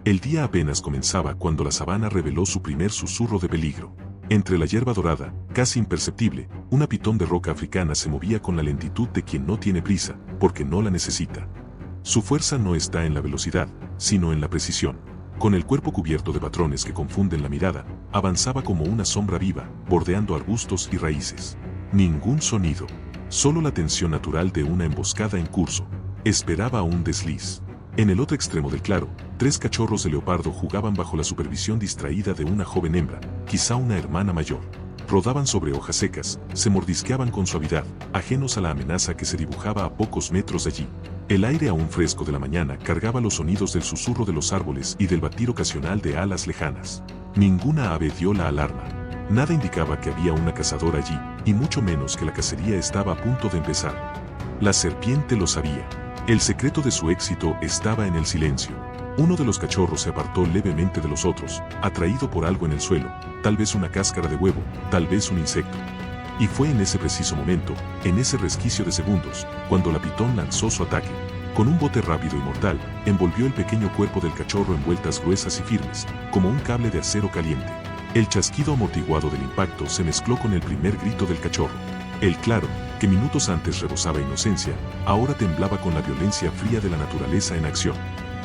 El día apenas comenzaba cuando la sabana reveló su primer susurro de peligro. Entre la hierba dorada, casi imperceptible, una pitón de roca africana se movía con la lentitud de quien no tiene prisa, porque no la necesita. Su fuerza no está en la velocidad, sino en la precisión. Con el cuerpo cubierto de patrones que confunden la mirada, avanzaba como una sombra viva, bordeando arbustos y raíces. Ningún sonido, solo la tensión natural de una emboscada en curso. Esperaba un desliz. En el otro extremo del claro, 3 cachorros de leopardo jugaban bajo la supervisión distraída de una joven hembra, quizá una hermana mayor. Rodaban sobre hojas secas, se mordisqueaban con suavidad, ajenos a la amenaza que se dibujaba a pocos metros de allí. El aire aún fresco de la mañana cargaba los sonidos del susurro de los árboles y del batir ocasional de alas lejanas. Ninguna ave dio la alarma. Nada indicaba que había una cazadora allí, y mucho menos que la cacería estaba a punto de empezar. La serpiente lo sabía. El secreto de su éxito estaba en el silencio. Uno de los cachorros se apartó levemente de los otros, atraído por algo en el suelo, tal vez una cáscara de huevo, tal vez un insecto. Y fue en ese preciso momento, en ese resquicio de segundos, cuando la pitón lanzó su ataque. Con un bote rápido y mortal, envolvió el pequeño cuerpo del cachorro en vueltas gruesas y firmes, como un cable de acero caliente. El chasquido amortiguado del impacto se mezcló con el primer grito del cachorro. El claro, que minutos antes rebosaba inocencia, ahora temblaba con la violencia fría de la naturaleza en acción.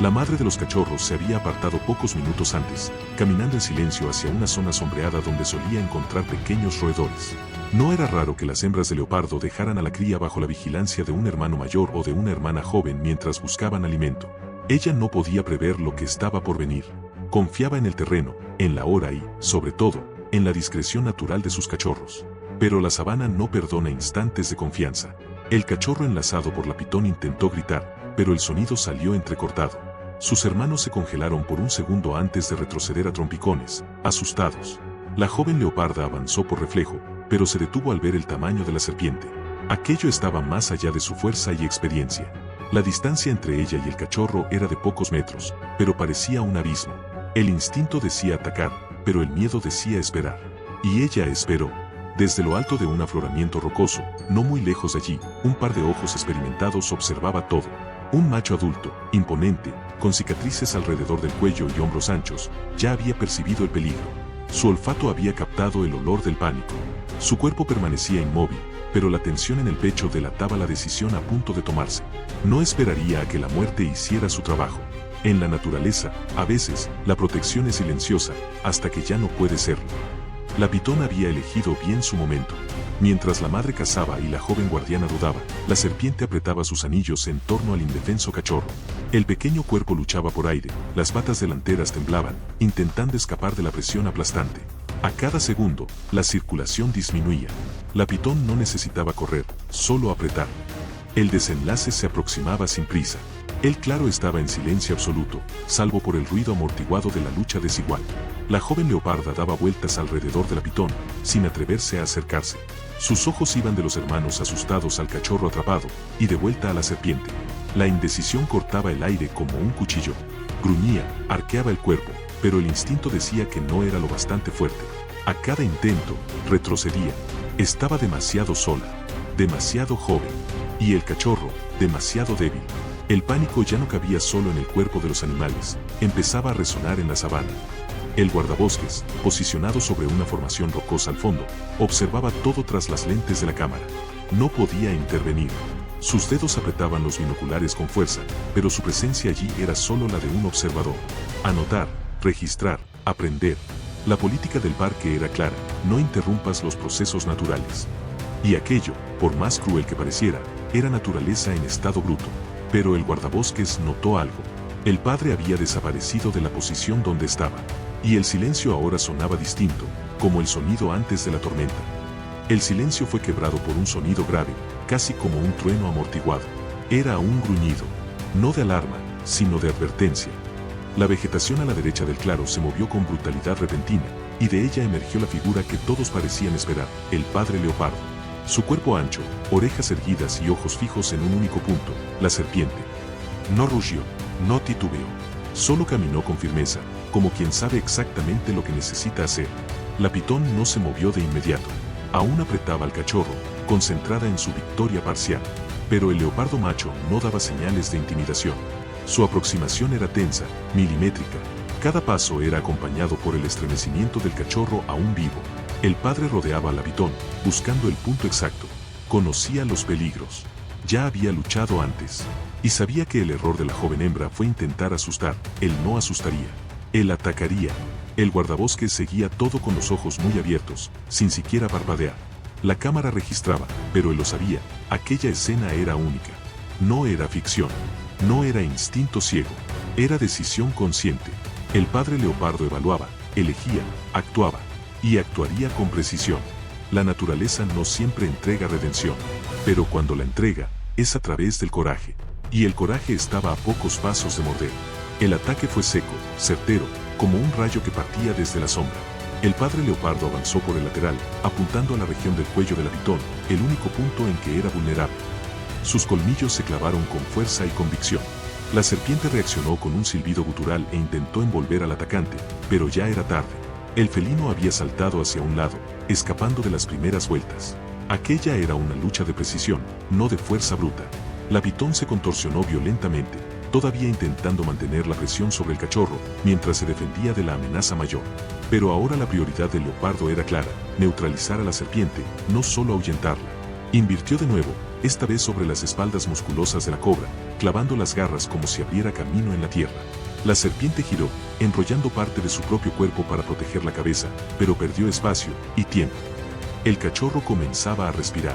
La madre de los cachorros se había apartado pocos minutos antes, caminando en silencio hacia una zona sombreada donde solía encontrar pequeños roedores. No era raro que las hembras de leopardo dejaran a la cría bajo la vigilancia de un hermano mayor o de una hermana joven mientras buscaban alimento. Ella no podía prever lo que estaba por venir. Confiaba en el terreno, en la hora y, sobre todo, en la discreción natural de sus cachorros. Pero la sabana no perdona instantes de confianza. El cachorro enlazado por la pitón intentó gritar, pero el sonido salió entrecortado. Sus hermanos se congelaron por un segundo antes de retroceder a trompicones, asustados. La joven leoparda avanzó por reflejo, pero se detuvo al ver el tamaño de la serpiente. Aquello estaba más allá de su fuerza y experiencia. La distancia entre ella y el cachorro era de pocos metros, pero parecía un abismo. El instinto decía atacar, pero el miedo decía esperar. Y ella esperó. Desde lo alto de un afloramiento rocoso, no muy lejos de allí, un par de ojos experimentados observaba todo. Un macho adulto, imponente, con cicatrices alrededor del cuello y hombros anchos, ya había percibido el peligro. Su olfato había captado el olor del pánico. Su cuerpo permanecía inmóvil, pero la tensión en el pecho delataba la decisión a punto de tomarse. No esperaría a que la muerte hiciera su trabajo. En la naturaleza, a veces, la protección es silenciosa, hasta que ya no puede serlo. La pitón había elegido bien su momento. Mientras la madre cazaba y la joven guardiana dudaba, la serpiente apretaba sus anillos en torno al indefenso cachorro. El pequeño cuerpo luchaba por aire, las patas delanteras temblaban, intentando escapar de la presión aplastante. A cada segundo, la circulación disminuía. La pitón no necesitaba correr, solo apretar. El desenlace se aproximaba sin prisa. El claro estaba en silencio absoluto, salvo por el ruido amortiguado de la lucha desigual. La joven leoparda daba vueltas alrededor de la pitón, sin atreverse a acercarse. Sus ojos iban de los hermanos asustados al cachorro atrapado, y de vuelta a la serpiente. La indecisión cortaba el aire como un cuchillo. Gruñía, arqueaba el cuerpo, pero el instinto decía que no era lo bastante fuerte. A cada intento, retrocedía. Estaba demasiado sola, demasiado joven, y el cachorro, demasiado débil. El pánico ya no cabía solo en el cuerpo de los animales, empezaba a resonar en la sabana. El guardabosques, posicionado sobre una formación rocosa al fondo, observaba todo tras las lentes de la cámara. No podía intervenir. Sus dedos apretaban los binoculares con fuerza, pero su presencia allí era solo la de un observador. Anotar, registrar, aprender. La política del parque era clara, no interrumpas los procesos naturales. Y aquello, por más cruel que pareciera, era naturaleza en estado bruto. Pero el guardabosques notó algo. El padre había desaparecido de la posición donde estaba. Y el silencio ahora sonaba distinto, como el sonido antes de la tormenta. El silencio fue quebrado por un sonido grave, casi como un trueno amortiguado. Era un gruñido, no de alarma, sino de advertencia. La vegetación a la derecha del claro se movió con brutalidad repentina, y de ella emergió la figura que todos parecían esperar, el padre leopardo. Su cuerpo ancho, orejas erguidas y ojos fijos en un único punto, la serpiente. No rugió, no titubeó, solo caminó con firmeza, como quien sabe exactamente lo que necesita hacer. La pitón no se movió de inmediato. Aún apretaba al cachorro, concentrada en su victoria parcial. Pero el leopardo macho no daba señales de intimidación. Su aproximación era tensa, milimétrica. Cada paso era acompañado por el estremecimiento del cachorro aún vivo. El padre rodeaba al pitón, buscando el punto exacto. Conocía los peligros. Ya había luchado antes. Y sabía que el error de la joven hembra fue intentar asustar. Él no asustaría. Él atacaría. El guardabosques seguía todo con los ojos muy abiertos, sin siquiera parpadear. La cámara registraba, pero él lo sabía, aquella escena era única. No era ficción. No era instinto ciego. Era decisión consciente. El padre leopardo evaluaba, elegía, actuaba. Y actuaría con precisión. La naturaleza no siempre entrega redención. Pero cuando la entrega, es a través del coraje. Y el coraje estaba a pocos pasos de morder. El ataque fue seco, certero, como un rayo que partía desde la sombra. El padre leopardo avanzó por el lateral, apuntando a la región del cuello del pitón, el único punto en que era vulnerable. Sus colmillos se clavaron con fuerza y convicción. La serpiente reaccionó con un silbido gutural e intentó envolver al atacante, pero ya era tarde. El felino había saltado hacia un lado, escapando de las primeras vueltas. Aquella era una lucha de precisión, no de fuerza bruta. La pitón se contorsionó violentamente, todavía intentando mantener la presión sobre el cachorro, mientras se defendía de la amenaza mayor. Pero ahora la prioridad del leopardo era clara, neutralizar a la serpiente, no solo ahuyentarla. Invirtió de nuevo, esta vez sobre las espaldas musculosas de la cobra, clavando las garras como si abriera camino en la tierra. La serpiente giró, enrollando parte de su propio cuerpo para proteger la cabeza, pero perdió espacio y tiempo. El cachorro comenzaba a respirar.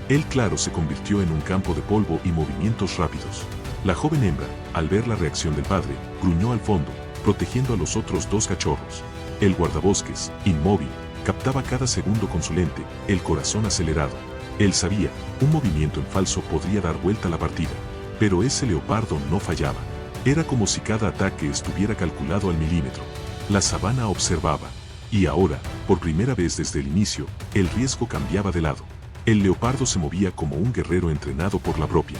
El claro se convirtió en un campo de polvo y movimientos rápidos. La joven hembra, al ver la reacción del padre, gruñó al fondo, protegiendo a los otros dos cachorros. El guardabosques, inmóvil, captaba cada segundo con su lente, el corazón acelerado. Él sabía, un movimiento en falso podría dar vuelta a la partida. Pero ese leopardo no fallaba. Era como si cada ataque estuviera calculado al milímetro. La sabana observaba. Y ahora, por primera vez desde el inicio, el riesgo cambiaba de lado. El leopardo se movía como un guerrero entrenado por la propia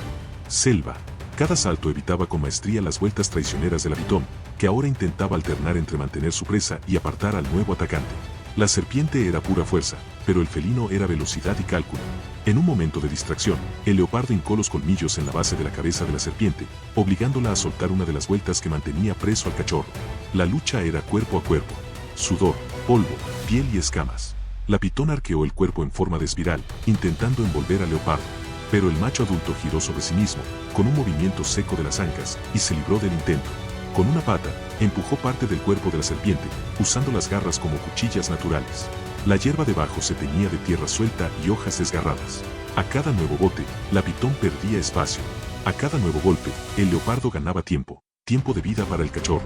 selva. Cada salto evitaba con maestría las vueltas traicioneras del pitón, que ahora intentaba alternar entre mantener su presa y apartar al nuevo atacante. La serpiente era pura fuerza, pero el felino era velocidad y cálculo. En un momento de distracción, el leopardo hincó los colmillos en la base de la cabeza de la serpiente, obligándola a soltar una de las vueltas que mantenía preso al cachorro. La lucha era cuerpo a cuerpo. Sudor, polvo, piel y escamas. La pitón arqueó el cuerpo en forma de espiral, intentando envolver al leopardo. Pero el macho adulto giró sobre sí mismo, con un movimiento seco de las ancas, y se libró del intento. Con una pata, empujó parte del cuerpo de la serpiente, usando las garras como cuchillas naturales. La hierba debajo se teñía de tierra suelta y hojas desgarradas. A cada nuevo bote, la pitón perdía espacio. A cada nuevo golpe, el leopardo ganaba tiempo de vida para el cachorro.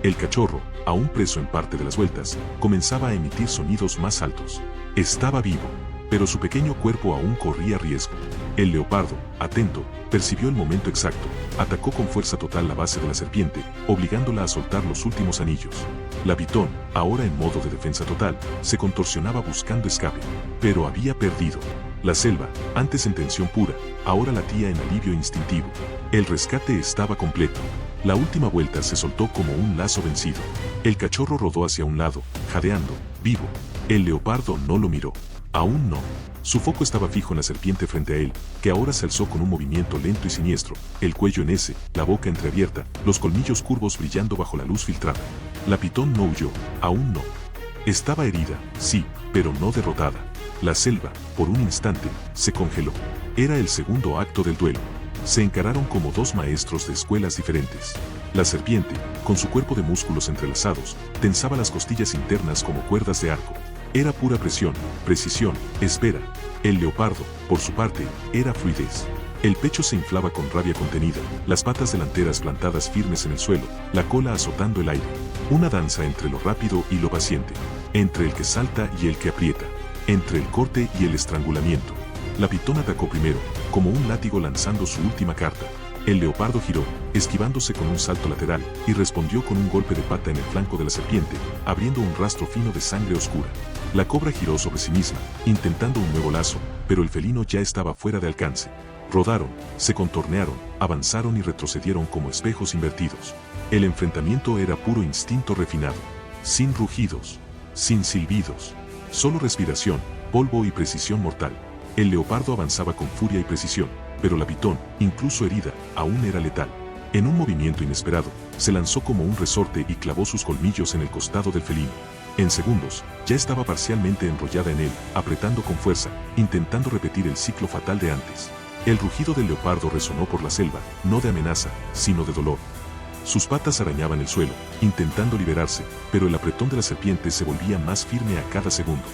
El cachorro, aún preso en parte de las vueltas, comenzaba a emitir sonidos más altos. Estaba vivo, pero su pequeño cuerpo aún corría riesgo. El leopardo, atento, percibió el momento exacto, atacó con fuerza total la base de la serpiente, obligándola a soltar los últimos anillos. La pitón, ahora en modo de defensa total, se contorsionaba buscando escape, pero había perdido. La selva, antes en tensión pura, ahora latía en alivio instintivo. El rescate estaba completo. La última vuelta se soltó como un lazo vencido. El cachorro rodó hacia un lado, jadeando, vivo. El leopardo no lo miró. Aún no. Su foco estaba fijo en la serpiente frente a él, que ahora se alzó con un movimiento lento y siniestro, el cuello en S, la boca entreabierta, los colmillos curvos brillando bajo la luz filtrada. La pitón no huyó, aún no. Estaba herida, sí, pero no derrotada. La selva, por un instante, se congeló. Era el segundo acto del duelo. Se encararon como dos maestros de escuelas diferentes. La serpiente, con su cuerpo de músculos entrelazados, tensaba las costillas internas como cuerdas de arco. Era pura presión, precisión, espera. El leopardo, por su parte, era fluidez. El pecho se inflaba con rabia contenida, las patas delanteras plantadas firmes en el suelo, la cola azotando el aire. Una danza entre lo rápido y lo paciente, entre el que salta y el que aprieta, entre el corte y el estrangulamiento. La pitón atacó primero, como un látigo lanzando su última carta. El leopardo giró, esquivándose con un salto lateral, y respondió con un golpe de pata en el flanco de la serpiente, abriendo un rastro fino de sangre oscura. La cobra giró sobre sí misma, intentando un nuevo lazo, pero el felino ya estaba fuera de alcance. Rodaron, se contornearon, avanzaron y retrocedieron como espejos invertidos. El enfrentamiento era puro instinto refinado. Sin rugidos, sin silbidos, solo respiración, polvo y precisión mortal. El leopardo avanzaba con furia y precisión, pero la pitón, incluso herida, aún era letal. En un movimiento inesperado, se lanzó como un resorte y clavó sus colmillos en el costado del felino. En segundos, ya estaba parcialmente enrollada en él, apretando con fuerza, intentando repetir el ciclo fatal de antes. El rugido del leopardo resonó por la selva, no de amenaza, sino de dolor. Sus patas arañaban el suelo, intentando liberarse, pero el apretón de la serpiente se volvía más firme a cada segundo.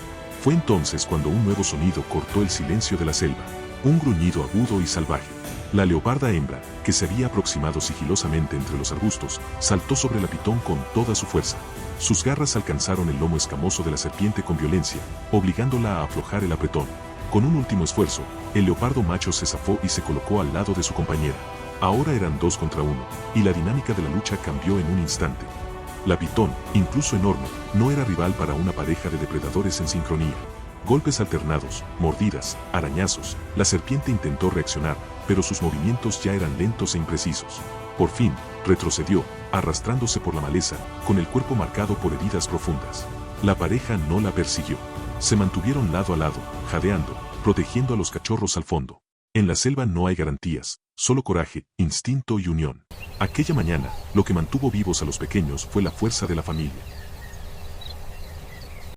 Fue entonces cuando un nuevo sonido cortó el silencio de la selva. Un gruñido agudo y salvaje. La leoparda hembra, que se había aproximado sigilosamente entre los arbustos, saltó sobre la pitón con toda su fuerza. Sus garras alcanzaron el lomo escamoso de la serpiente con violencia, obligándola a aflojar el apretón. Con un último esfuerzo, el leopardo macho se zafó y se colocó al lado de su compañera. Ahora eran 2 contra 1, y la dinámica de la lucha cambió en un instante. La pitón, incluso enorme, no era rival para una pareja de depredadores en sincronía. Golpes alternados, mordidas, arañazos, la serpiente intentó reaccionar, pero sus movimientos ya eran lentos e imprecisos. Por fin, retrocedió, arrastrándose por la maleza, con el cuerpo marcado por heridas profundas. La pareja no la persiguió. Se mantuvieron lado a lado, jadeando, protegiendo a los cachorros al fondo. En la selva no hay garantías, solo coraje, instinto y unión. Aquella mañana, lo que mantuvo vivos a los pequeños fue la fuerza de la familia.